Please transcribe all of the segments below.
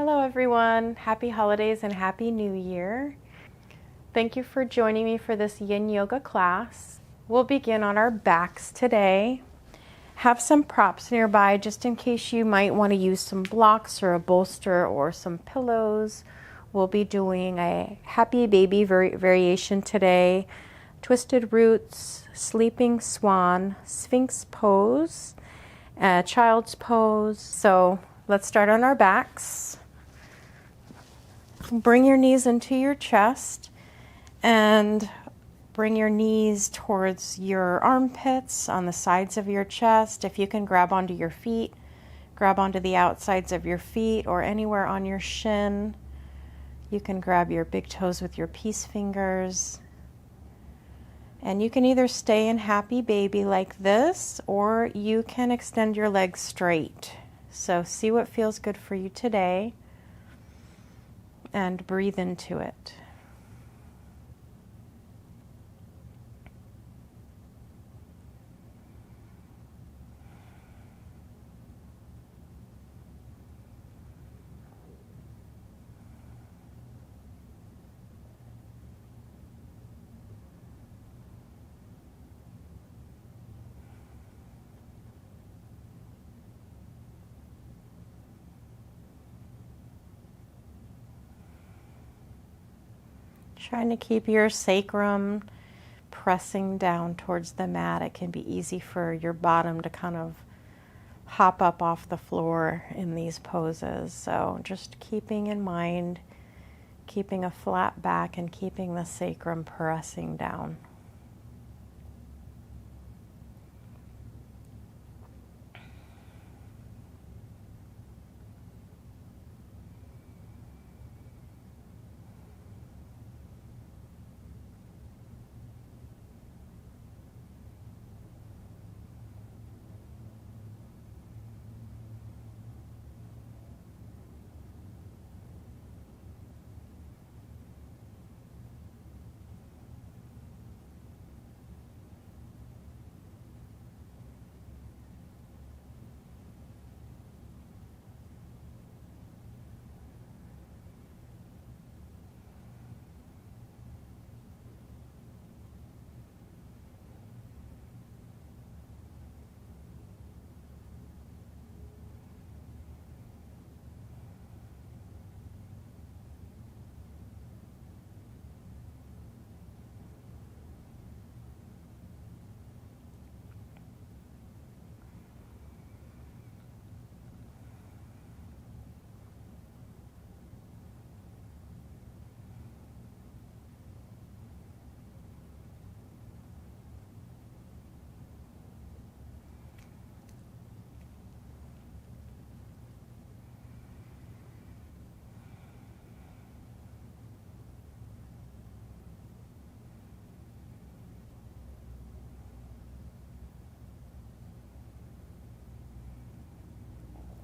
Hello everyone, happy holidays and happy new year. Thank you for joining me for this yin yoga class. We'll begin on our backs today. Have some props nearby just in case you might want to use some blocks or a bolster or some pillows. We'll be doing a happy baby variation today, twisted roots, sleeping swan, sphinx pose, child's pose. So let's start on our backs. Bring your knees into your chest and bring your knees towards your armpits on the sides of your chest. If you can grab onto your feet, grab onto the outsides of your feet or anywhere on your shin. You can grab your big toes with your peace fingers. And you can either stay in happy baby like this, or you can extend your legs straight. So see what feels good for you today and breathe into it. Trying to keep your sacrum pressing down towards the mat. It can be easy for your bottom to kind of hop up off the floor in these poses. So just keeping in mind, keeping a flat back and keeping the sacrum pressing down.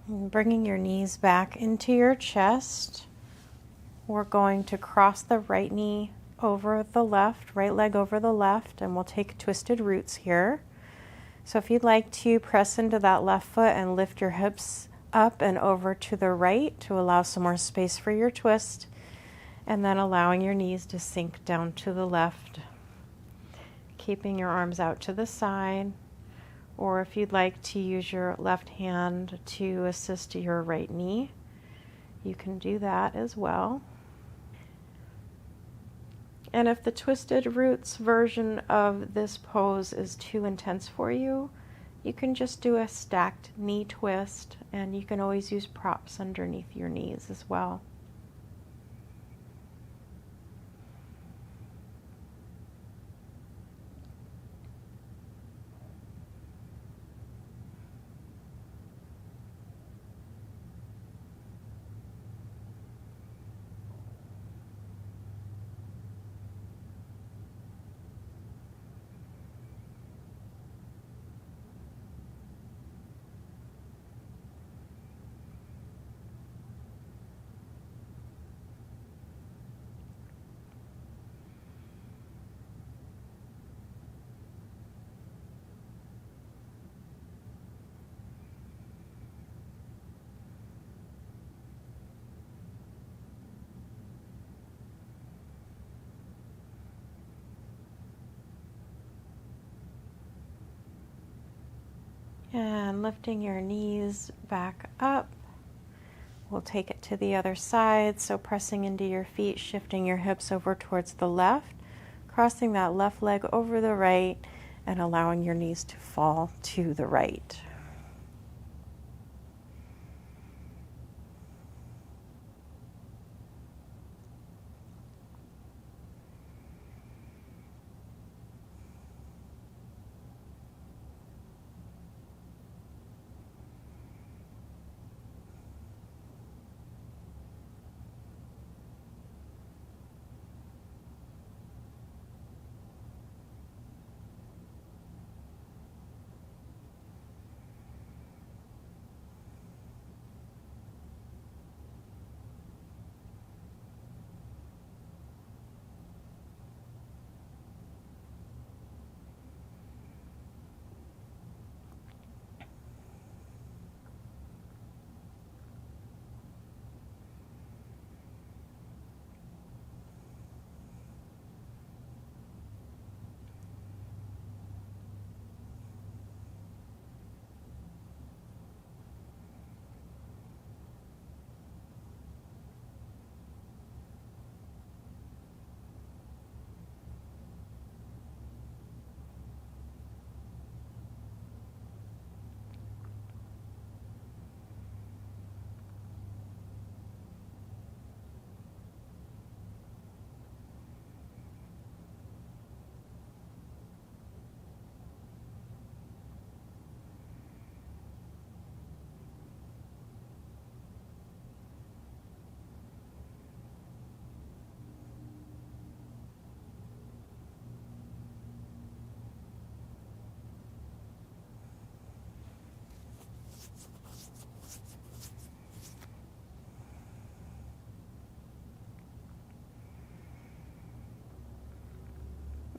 And bringing your knees back into your chest, we're going to cross the right knee over the left, right leg over the left, and we'll take twisted roots here. So if you'd like to press into that left foot and lift your hips up and over to the right to allow some more space for your twist, and then allowing your knees to sink down to the left, keeping your arms out to the side. Or if you'd like to use your left hand to assist your right knee, you can do that as well. And if the twisted roots version of this pose is too intense for you, you can just do a stacked knee twist, and you can always use props underneath your knees as well. And lifting your knees back up. We'll take it to the other side, so pressing into your feet, shifting your hips over towards the left, crossing that left leg over the right, and allowing your knees to fall to the right.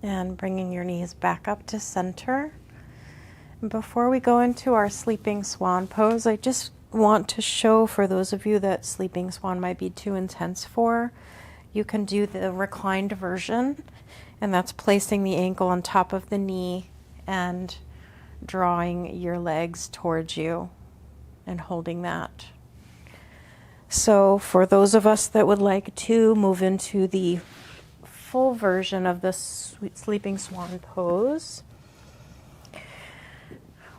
And bringing your knees back up to center. And before we go into our sleeping swan pose, I just want to show, for those of you that sleeping swan might be too intense for, you can do the reclined version, and that's placing the ankle on top of the knee and drawing your legs towards you and holding that. So for those of us that would like to move into the full version of the sleeping swan pose,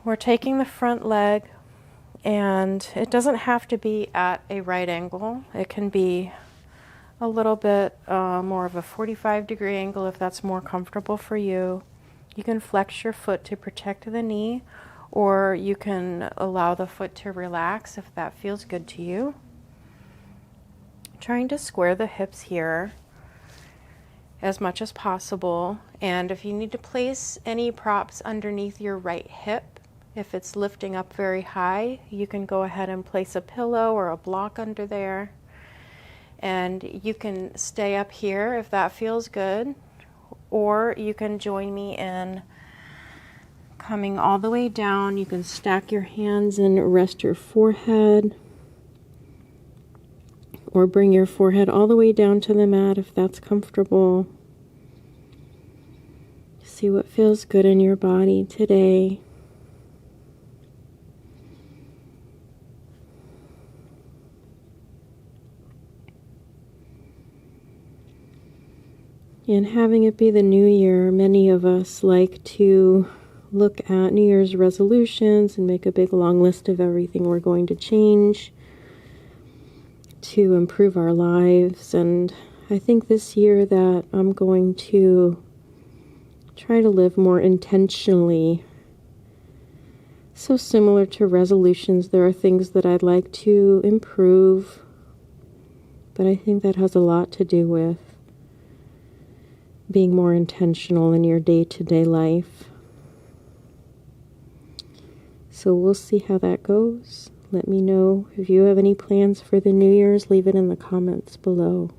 we're taking the front leg, and it doesn't have to be at a right angle. It can be a little bit more of a 45-degree angle if that's more comfortable for you. You can flex your foot to protect the knee, or you can allow the foot to relax if that feels good to you. Trying to square the hips here as much as possible, and if you need to place any props underneath your right hip, if it's lifting up very high, you can go ahead and place a pillow or a block under there, and you can stay up here if that feels good, or you can join me in coming all the way down. You can stack your hands and rest your forehead, or bring your forehead all the way down to the mat if that's comfortable. See what feels good in your body today. And having it be the new year, many of us like to look at New Year's resolutions and make a big long list of everything we're going to change to improve our lives. And I think this year that I'm going to try to live more intentionally. So similar to resolutions, there are things that I'd like to improve, but I think that has a lot to do with being more intentional in your day-to-day life. So we'll see how that goes. Let me know if you have any plans for the New Year's. Leave it in the comments below.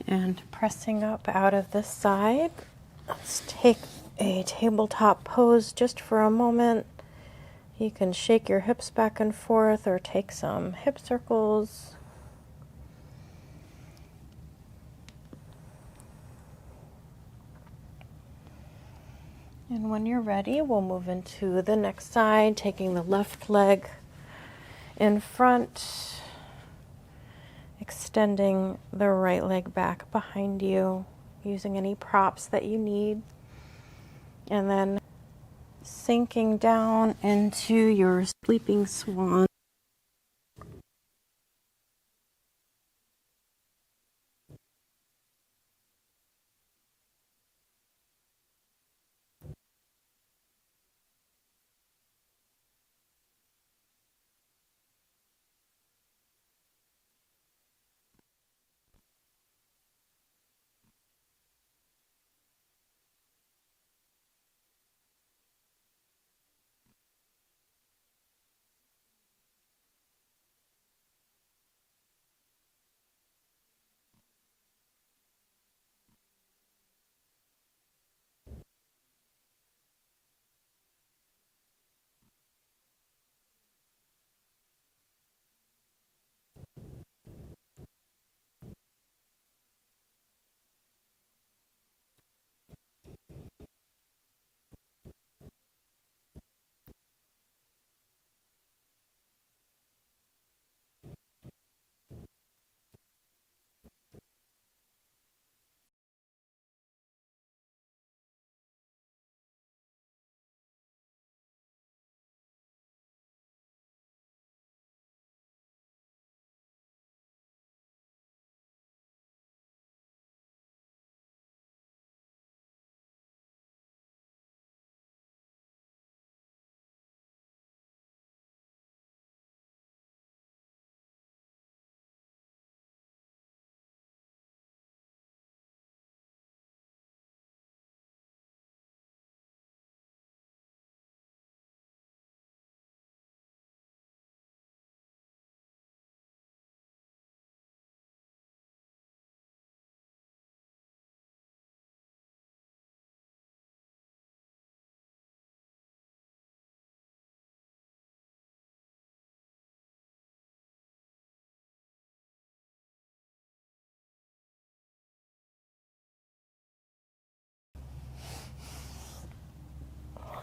And pressing up out of this side, let's take a tabletop pose just for a moment. You can shake your hips back and forth or take some hip circles. And when you're ready, we'll move into the next side, taking the left leg in front, extending the right leg back behind you, using any props that you need, and then sinking down into your sleeping swan.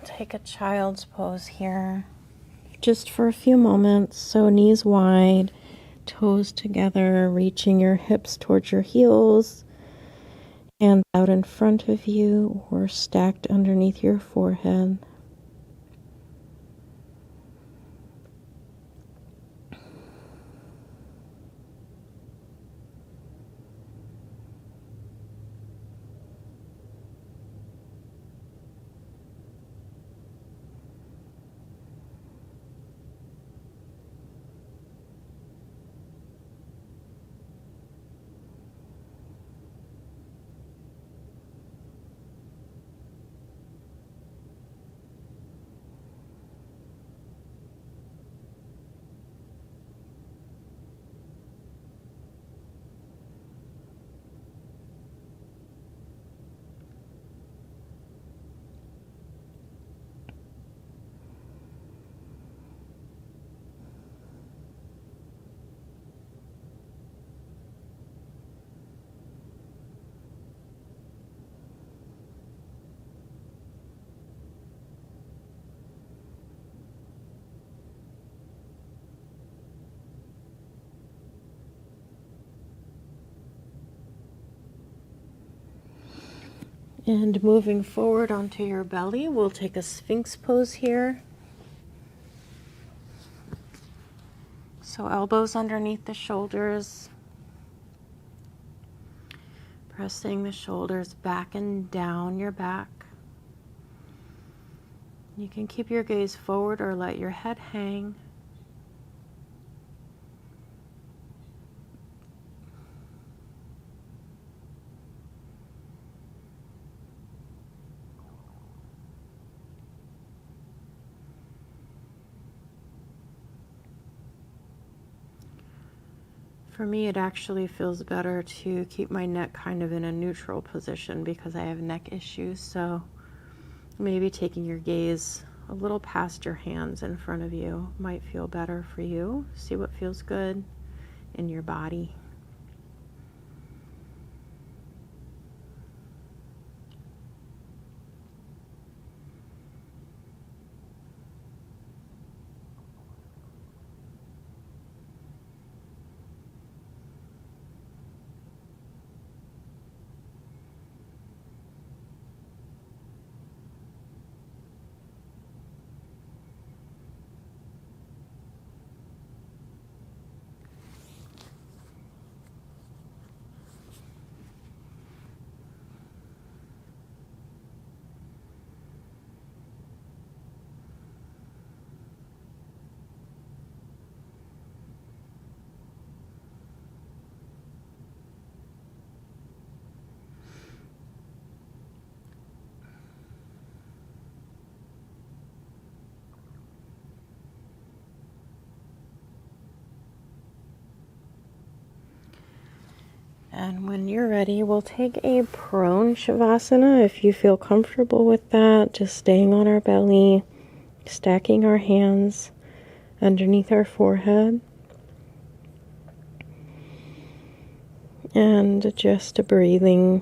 Take a child's pose here, just for a few moments. So knees wide, toes together, reaching your hips towards your heels, hands out in front of you or stacked underneath your forehead. And moving forward onto your belly, we'll take a Sphinx pose here. So elbows underneath the shoulders, pressing the shoulders back and down your back. You can keep your gaze forward or let your head hang. For me, it actually feels better to keep my neck kind of in a neutral position because I have neck issues. So maybe taking your gaze a little past your hands in front of you might feel better for you. See what feels good in your body. And when you're ready, we'll take a prone Shavasana if you feel comfortable with that. Just staying on our belly, stacking our hands underneath our forehead. And just breathing.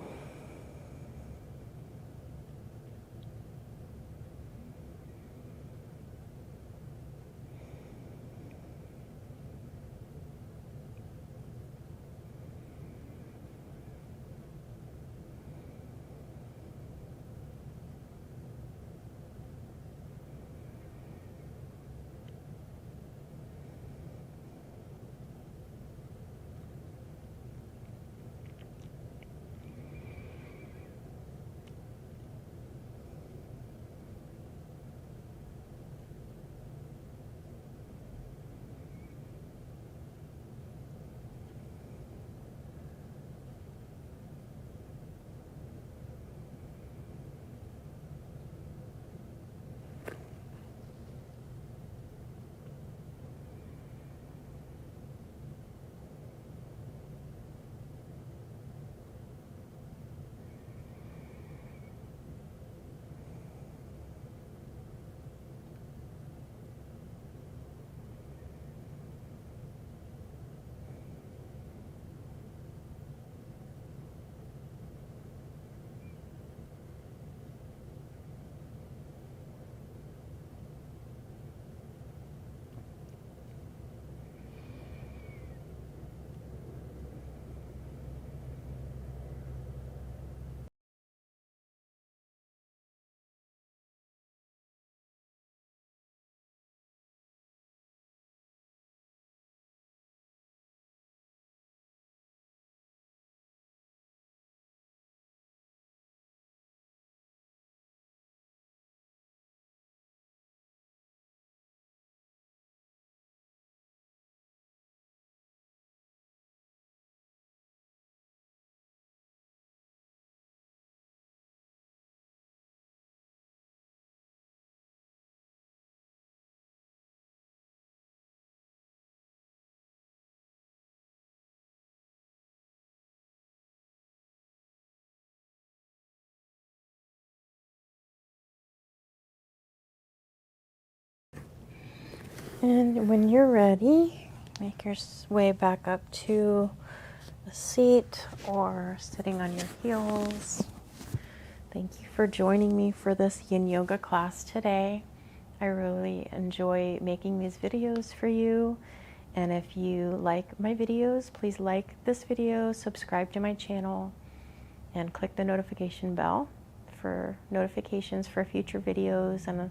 And when you're ready, make your way back up to a seat or sitting on your heels. Thank you for joining me for this Yin Yoga class today. I really enjoy making these videos for you. And if you like my videos, please like this video, subscribe to my channel, and click the notification bell for notifications for future videos. And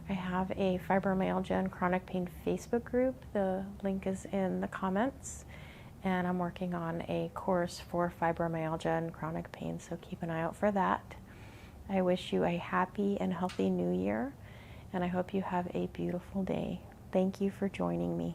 I have a fibromyalgia and chronic pain Facebook group. The link is in the comments. And I'm working on a course for fibromyalgia and chronic pain, so keep an eye out for that. I wish you a happy and healthy new year, and I hope you have a beautiful day. Thank you for joining me.